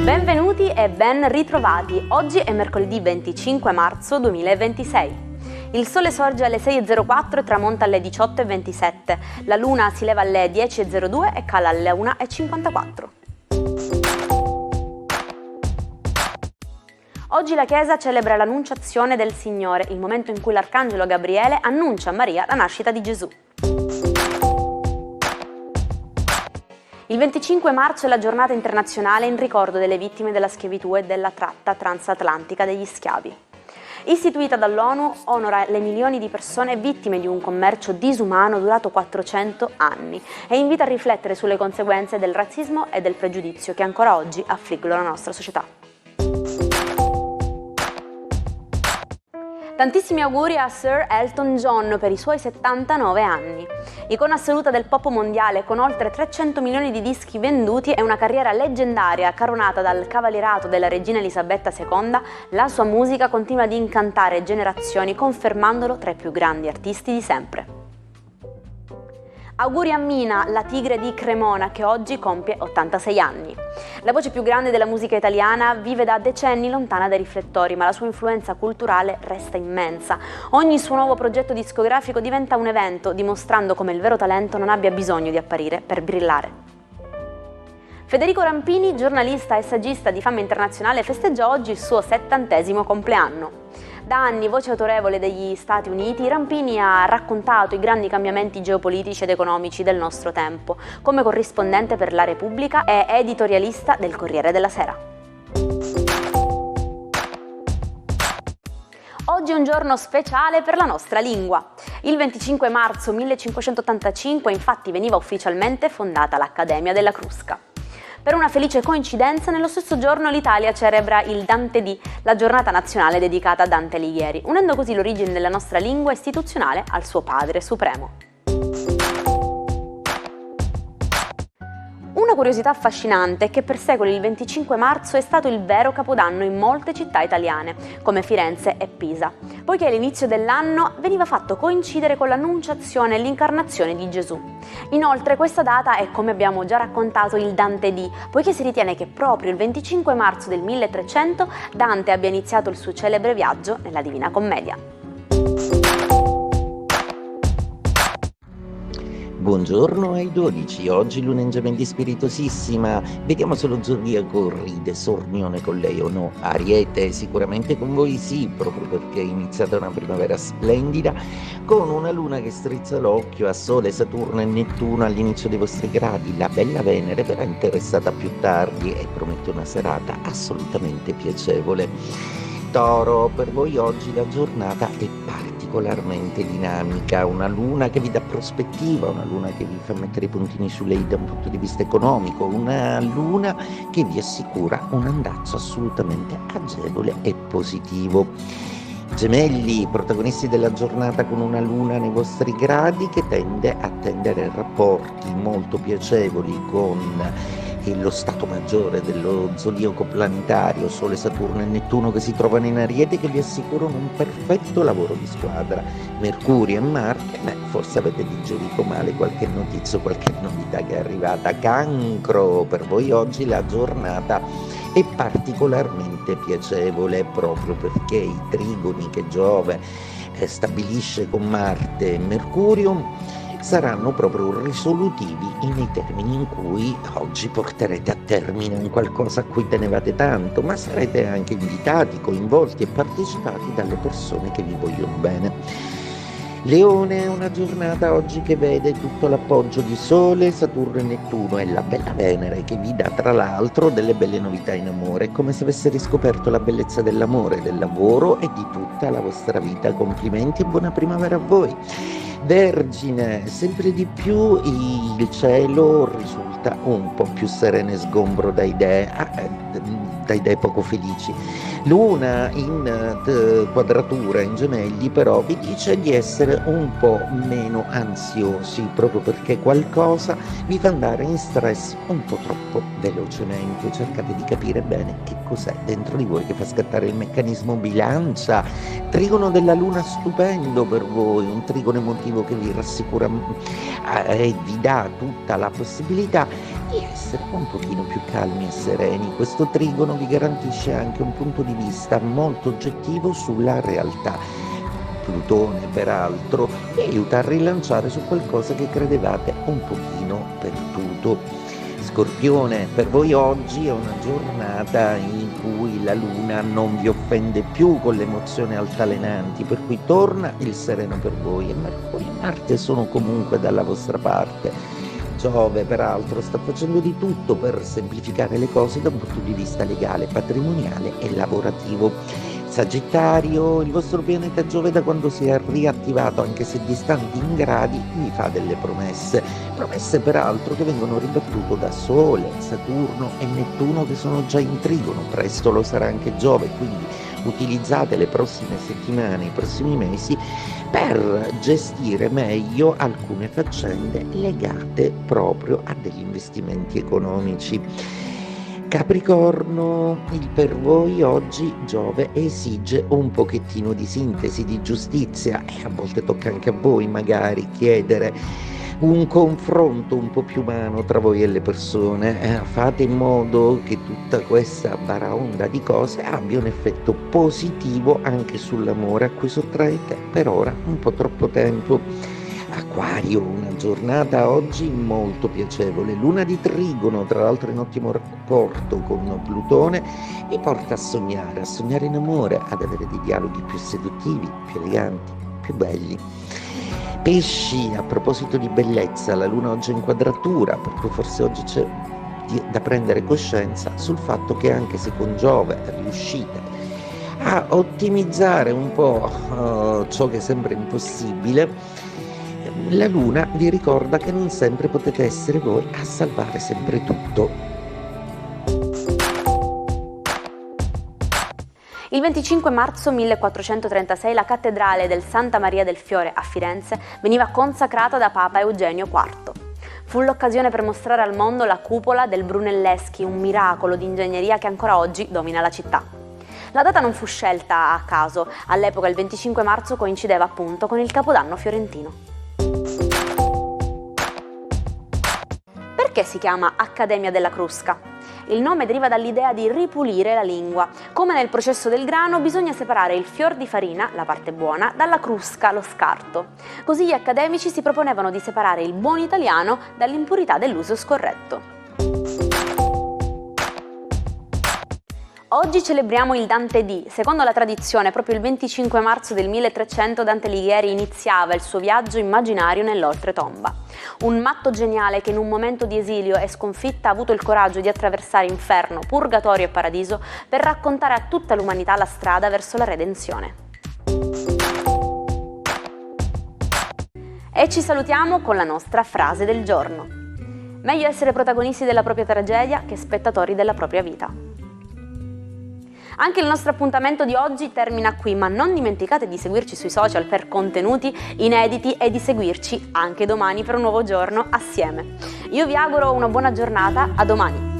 Benvenuti e ben ritrovati. Oggi è mercoledì 25 marzo 2026. Il sole sorge alle 6.04 e tramonta alle 18.27. La luna si leva alle 10.02 e cala alle 1.54. Oggi la Chiesa celebra l'Annunciazione del Signore, il momento in cui l'Arcangelo Gabriele annuncia a Maria la nascita di Gesù. Il 25 marzo è la giornata internazionale in ricordo delle vittime della schiavitù e della tratta transatlantica degli schiavi. Istituita dall'ONU, onora le milioni di persone vittime di un commercio disumano durato 400 anni e invita a riflettere sulle conseguenze del razzismo e del pregiudizio che ancora oggi affliggono la nostra società. Tantissimi auguri a Sir Elton John per i suoi 79 anni. Icona assoluta del pop mondiale con oltre 300 milioni di dischi venduti e una carriera leggendaria coronata dal cavalierato della regina Elisabetta II, la sua musica continua ad incantare generazioni confermandolo tra i più grandi artisti di sempre. Auguri a Mina, la tigre di Cremona, che oggi compie 86 anni. La voce più grande della musica italiana vive da decenni lontana dai riflettori, ma la sua influenza culturale resta immensa. Ogni suo nuovo progetto discografico diventa un evento, dimostrando come il vero talento non abbia bisogno di apparire per brillare. Federico Rampini, giornalista e saggista di fama internazionale, festeggia oggi il suo 70° compleanno. Da anni, voce autorevole degli Stati Uniti, Rampini ha raccontato i grandi cambiamenti geopolitici ed economici del nostro tempo, come corrispondente per la Repubblica e editorialista del Corriere della Sera. Oggi è un giorno speciale per la nostra lingua. Il 25 marzo 1585, infatti, veniva ufficialmente fondata l'Accademia della Crusca. Per una felice coincidenza, nello stesso giorno l'Italia celebra il Dante Dì, la giornata nazionale dedicata a Dante Alighieri, unendo così l'origine della nostra lingua istituzionale al suo padre supremo. Una curiosità affascinante è che per secoli il 25 marzo è stato il vero capodanno in molte città italiane, come Firenze e Pisa, poiché all'inizio dell'anno veniva fatto coincidere con l'Annunciazione e l'incarnazione di Gesù. Inoltre questa data è, come abbiamo già raccontato, il Dante Dì, poiché si ritiene che proprio il 25 marzo del 1300 Dante abbia iniziato il suo celebre viaggio nella Divina Commedia. Buongiorno ai 12, oggi luna in Gemelli spiritosissima, vediamo se lo zodiaco ride, sornione con lei o no. Ariete, sicuramente con voi sì, proprio perché è iniziata una primavera splendida, con una luna che strizza l'occhio a Sole, Saturno e Nettuno all'inizio dei vostri gradi. La bella Venere verrà interessata più tardi e promette una serata assolutamente piacevole. Toro, per voi oggi la giornata è particolarmente dinamica, una luna che vi dà prospettiva, una luna che vi fa mettere i puntini sulle i da un punto di vista economico, una luna che vi assicura un andazzo assolutamente agevole e positivo. Gemelli, protagonisti della giornata con una luna nei vostri gradi che tende a tendere rapporti molto piacevoli con lo stato maggiore dello zodiaco planetario, Sole, Saturno e Nettuno che si trovano in Ariete, che vi assicurano un perfetto lavoro di squadra. Mercurio e Marte, forse avete digerito male qualche notizia, qualche novità che è arrivata. Cancro, per voi oggi la giornata è particolarmente piacevole proprio perché i trigoni che Giove stabilisce con Marte e Mercurio saranno proprio risolutivi nei termini in cui oggi porterete a termine un qualcosa a cui tenevate tanto, ma sarete anche invitati, coinvolti e partecipati dalle persone che vi vogliono bene. Leone, è una giornata oggi che vede tutto l'appoggio di Sole, Saturno e Nettuno e la bella Venere che vi dà tra l'altro delle belle novità in amore, è come se avesse riscoperto la bellezza dell'amore, del lavoro e di tutta la vostra vita. Complimenti e buona primavera a voi. Vergine, sempre di più il cielo risulta un po' più sereno e sgombro da idee poco felici. Luna in quadratura in Gemelli però vi dice di essere un po' meno ansiosi, proprio perché qualcosa vi fa andare in stress un po' troppo velocemente. Cercate di capire bene che cos'è dentro di voi che fa scattare il meccanismo bilancia. Trigono della Luna stupendo per voi, un trigono emotivo che vi rassicura e vi dà tutta la possibilità di essere un pochino più calmi e sereni. Questo trigono vi garantisce anche un punto di vista molto oggettivo sulla realtà. Plutone, peraltro, vi aiuta a rilanciare su qualcosa che credevate un pochino perduto. Scorpione, per voi oggi è una giornata in cui la Luna non vi offende più con le emozioni altalenanti, per cui torna il sereno per voi e Mercurio e Marte sono comunque dalla vostra parte. Giove, peraltro, sta facendo di tutto per semplificare le cose da un punto di vista legale, patrimoniale e lavorativo. Sagittario, il vostro pianeta Giove da quando si è riattivato, anche se distanti in gradi, vi fa delle promesse peraltro che vengono ribattute da Sole, Saturno e Nettuno che sono già in trigono, presto lo sarà anche Giove, quindi utilizzate le prossime settimane, i prossimi mesi per gestire meglio alcune faccende legate proprio a degli investimenti economici. Capricorno, per voi oggi Giove esige un pochettino di sintesi, di giustizia e a volte tocca anche a voi magari chiedere un confronto un po' più umano tra voi e le persone. Fate in modo che tutta questa baraonda di cose abbia un effetto positivo anche sull'amore a cui sottraete per ora un po' troppo tempo. Acquario, una giornata oggi molto piacevole, Luna di trigono, tra l'altro in ottimo rapporto con Plutone, vi porta a sognare in amore, ad avere dei dialoghi più seduttivi, più eleganti, più belli. Pesci, a proposito di bellezza, la Luna oggi è in quadratura, per cui forse oggi c'è da prendere coscienza sul fatto che anche se con Giove riuscite a ottimizzare un po' ciò che sembra impossibile, la Luna vi ricorda che non sempre potete essere voi a salvare sempre tutto. Il 25 marzo 1436 la cattedrale del Santa Maria del Fiore a Firenze veniva consacrata da Papa Eugenio IV. Fu l'occasione per mostrare al mondo la cupola del Brunelleschi, un miracolo di ingegneria che ancora oggi domina la città. La data non fu scelta a caso, all'epoca il 25 marzo coincideva appunto con il Capodanno fiorentino. Perché si chiama Accademia della Crusca? Il nome deriva dall'idea di ripulire la lingua. Come nel processo del grano, bisogna separare il fior di farina, la parte buona, dalla crusca, lo scarto. Così gli accademici si proponevano di separare il buon italiano dall'impurità dell'uso scorretto. Oggi celebriamo il Dante Dì. Secondo la tradizione, proprio il 25 marzo del 1300 Dante Alighieri iniziava il suo viaggio immaginario nell'oltretomba. Un matto geniale che in un momento di esilio e sconfitta ha avuto il coraggio di attraversare inferno, purgatorio e paradiso per raccontare a tutta l'umanità la strada verso la redenzione. E ci salutiamo con la nostra frase del giorno. Meglio essere protagonisti della propria tragedia che spettatori della propria vita. Anche il nostro appuntamento di oggi termina qui, ma non dimenticate di seguirci sui social per contenuti inediti e di seguirci anche domani per un nuovo giorno assieme. Io vi auguro una buona giornata, a domani!